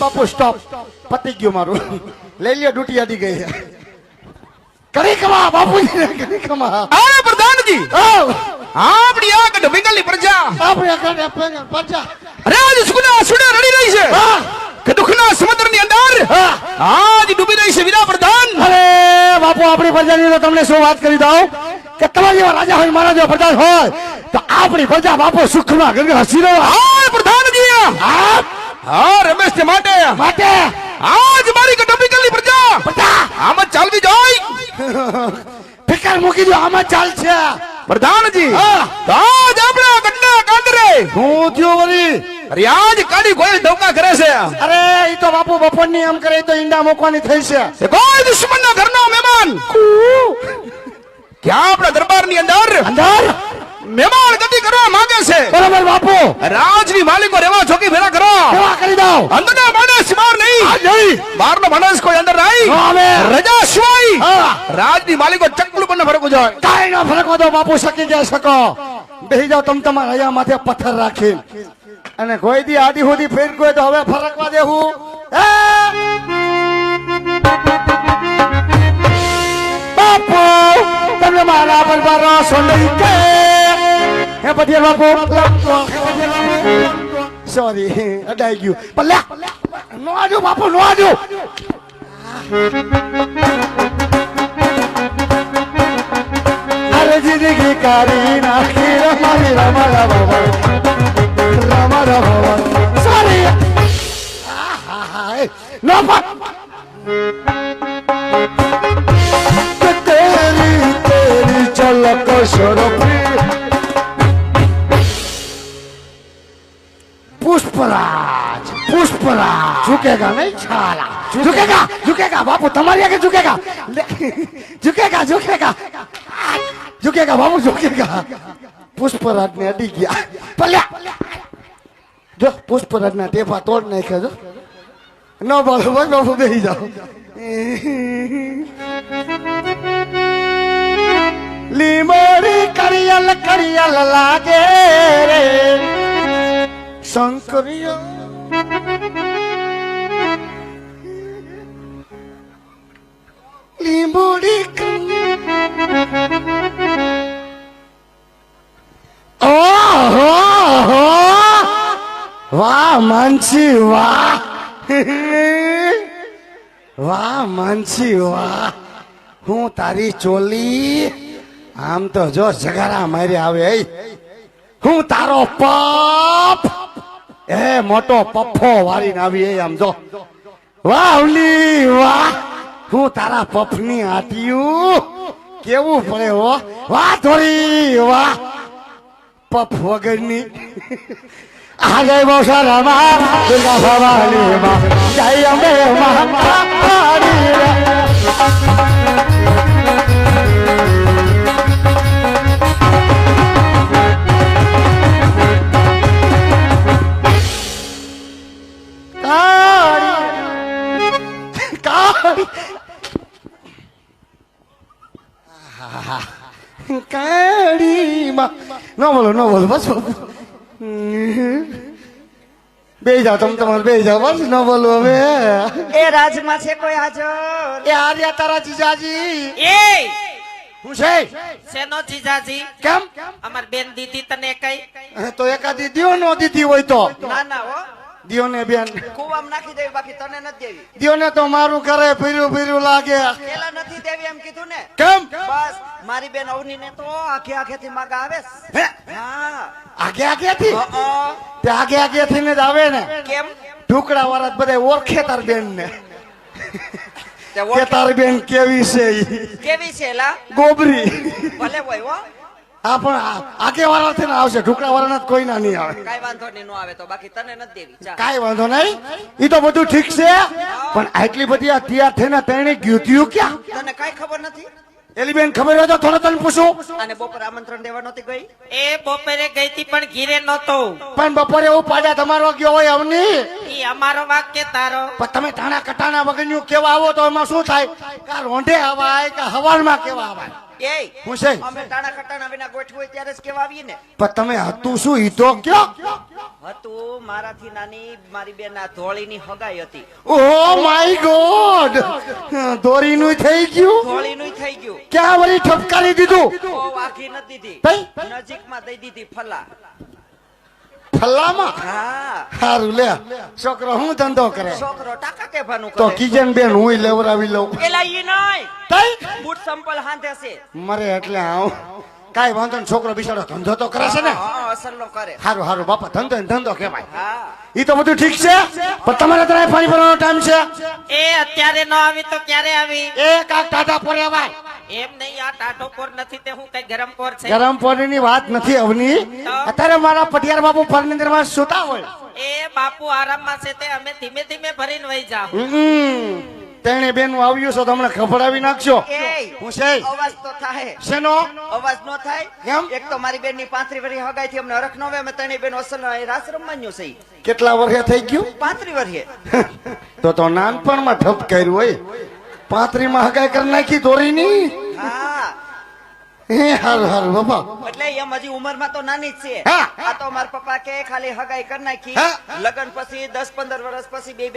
બાપુ stop પતી ગયું મારું લઈ લ્યો ડ્યુટી આડી ગઈ કરી કમા બાપુજી કરી કમા અરે પ્રધાનજી આપણી આ ગઢવીકલની પ્રજા આપણી પ્રજા રાજ સુના સુડે રડી રહી છે કે દુખના સમુદ્રની અંદર આજ ડૂબી રહી છે વીરા પ્રધાન અરે બાપુ આપણી પ્રજાની તો તમને શું વાત કરી દઉં કે તમારા જેવા રાજા હોય મારા જેવા પ્રજા હોય તો આપણી પ્રજા બાપુ સુખમાં ગંગા હસી રહો હા પ્રધાનજી હા રમેશ ને માટે આજ મારી ગઢવીકલની પ્રજા આમ જ ચાલવી જોઈ ફિકર મૂકી દો આમાં ચાલ છે પ્રધાનજી આજ આપણા ગઢના કાંદરે હું થયો વળી અરે આજ કાડી કોઈ ધોકા કરે છે અરે ઈ તો બાપુ બપોરની એમ કરે તો ઈંડા મૂકવાની થઈ છે એ કોઈ દુશ્મનના ઘરનો મહેમાન ક્યાં આપણા દરબારની અંદર મહેમાન ગતિ કરવા માંગે છે બરાબર બાપુ રાજની માલિકો રેવા ચોકી ભેરા કરો કેવા કરી દો અંદરના માણસ બહાર નહીં બહારનો માણસ કોઈ અંદર નહીં હવે રજા સિવાય રાજની માલિકો ચકલું પણ ફરક જાય કાઈ ન ફરક દો બાપુ સકી જાય શકો બેહી જાવ તમ તમારા હયા માથે પથ્થર રાખી અને કોઈ દી આડી હોદી ફેર કોઈ તો હવે ફરકવા દેવું બાપુ તમે મારા બરબારો સોંડી કે હે પટિયા બાપુ સોરી અડાઈ ગયું પલ્લા નો આજો બાપુ નો આજો અરે જિંદગી કારી નાખી રમારી રમા સોરી નો तेरी झलक शरफी पुष्पराज झुकेगा नहीं छाला झुकेगा बापू तुम्हारी आगे झुकेगा बाबू झुकेगा पुष्पराज ने अड़ी गया पल्या जो पुष्पराज ना टेपा तोड़ नाख्या जो न बोलो भाई बाबू बेही जाओ લીમડી કરિયલ લાગે રે શંકરિયો લીમડી ઓહો વાહ માનસી વાહ માનસી વાહ હું તારી ચોલી આમ તો જો જગારા મારી આવે હું તારો પપ એ મોટો પપ્પો વારીને આવી આમ જો વાહ ઓલી વાહ હું તારા પફની આટિયું કેવું પડે હો વાહ થોડી વાહ પફ વગરની આ જય બહુસારામાં દુર્ગા ભવાનીમાં જય અંબે મહાકાળી કાળીમાં ન બોલો બસ બે જાઓ તમારે બે જાઓ બસ ન બોલો હવે એ રાજમાં છે કોઈ હાજર એ આર્યા તારા જીજાજી એ હું છે શેનો જીજાજી? કેમ અમાર બેન દીધી તને કઈ? તો એકાદી દિયો નો દીધી હોય તો ના ના હો દિયો ને બેન કુવામાં નાખી દેવી બાકી તને નથી દેવી દિયો ને તો મારું કરે ફીર્યું લાગે પેલા નથી દેવી એમ કીધું ને કેમ બસ મારી બેન અવની ને તો આખે થી માગા આવે હે? હા આગે થી તે આગે થઈને જ આવે ને કેમ ઢુકડા વાળા બધા ઓળખે તાર બેન ને તે કે ઓળખે તાર બેન કેવી છે ઈ. કેવી છે લા ગોબરી ભલે હોય હો હા પણ આગે વાળા થઈને આવશે ઢુકડા વાળા કોઈ ના નહીં આવે કાઈ વાંધો નહીં નો આવે તો બાકી તને નથી દેવી જા કાઈ વાંધો નહીં ઈ તો બધું ઠીક છે પણ આટલી બધી આ તૈયાર થઈને તેણે ગયું ક્યાં તને કાઈ ખબર નથી એલી બેન ખબર હોય તો થોડો તને પૂછું અને બપોર આમંત્રણ દેવા નહોતી ગઈ એ બપોરે ગઈ તી પણ ઘીરે નતો. પણ બપોરે એવું પાડ્યા તમારો ગયો હોય અવની ઈ અમારો વાક કે તારો? પણ તમે ટાણા કટાણા વગરનું કેવા આવો તો એમાં શું થાય કા રોંઢે આવાય કે હવારમાં કેવા આવાય એ હું છે અમે ટાણા ખટાણા વિના ગોઠવું હોય ત્યારે જ કેવા આવીએ ને પણ તમે હતું શું ઈ તો કયો હતું મારાથી નાની મારી બેન આ ધોળીની હગાઈ હતી ઓ માય ગોડ દોરીનું થઈ ગયું ધોળીનું થઈ ગયું ક્યાં વળી ઠપકારી દીધું ઓ વાઘી નથી દીધી તઈ નજીકમાં દઈ દીધી ફલા ફલ્લામાં હા સારું લે છોકરો હું ધંધો કરે છોકરો ટાકા કેવાનું તો કરે કિજન બેન હું લેવરાવી લઉં એલા ઈ નહીં તઈ બૂટ સંપલ હાંધે છે મરે એટલે આવ કાઈ વાંધો ને છોકરો બિચારો ધંધો તો કરે છે ને હા અસલનો કરે હારું હારું બાપા ધંધો ને ધંધો કહેવાય હા ઈ તો બધું ઠીક છે પણ તમારે ત્યાં પાણી ભરવાનો ટાઈમ છે એ અત્યારે ન આવી તો ક્યારે આવી? એ કાક ટાટા પોરે વાય એમ નહીં, આ ટાઢો પોર નથી તે હું કઈ ગરમ પોર છે? ગરમ પાણીની વાત નથી અવની અત્યારે મારા પટિયાર બાપુ ફર્નિચર માં સુતા હોય એ બાપુ આરામમાં છે તે અમે ધીમે ધીમે ભરીને વહી જાવ. તેણે બેન આવ્યું છો તો હમણાં ખભડાવી નાખશો એ હું છે અવાજ તો થાય શેનો અવાજ નો થાય કેમ? એક તો મારી બેન ની 35 વર્ષની હગાઈ થી અમને હરખ ન આવે અમે ત્રણેય બેન અસલ રાસ રમવાનું છે કેટલા વર્ષે થઈ ગયું 35 વર્ષે તો નાનપણમાં ઠપ કર્યું હોય 35 માં હગાઈ કરી નાખી દોરીની હા હે હારું હારું બાપા એટલે એમ હજી ઉંમરમાં તો નાની જ છે હા. આ તો મારા પપ્પા કે ખાલી હગાઈ કરી નાખી હા. લગન પછી 10-15 વર્ષ પછી બે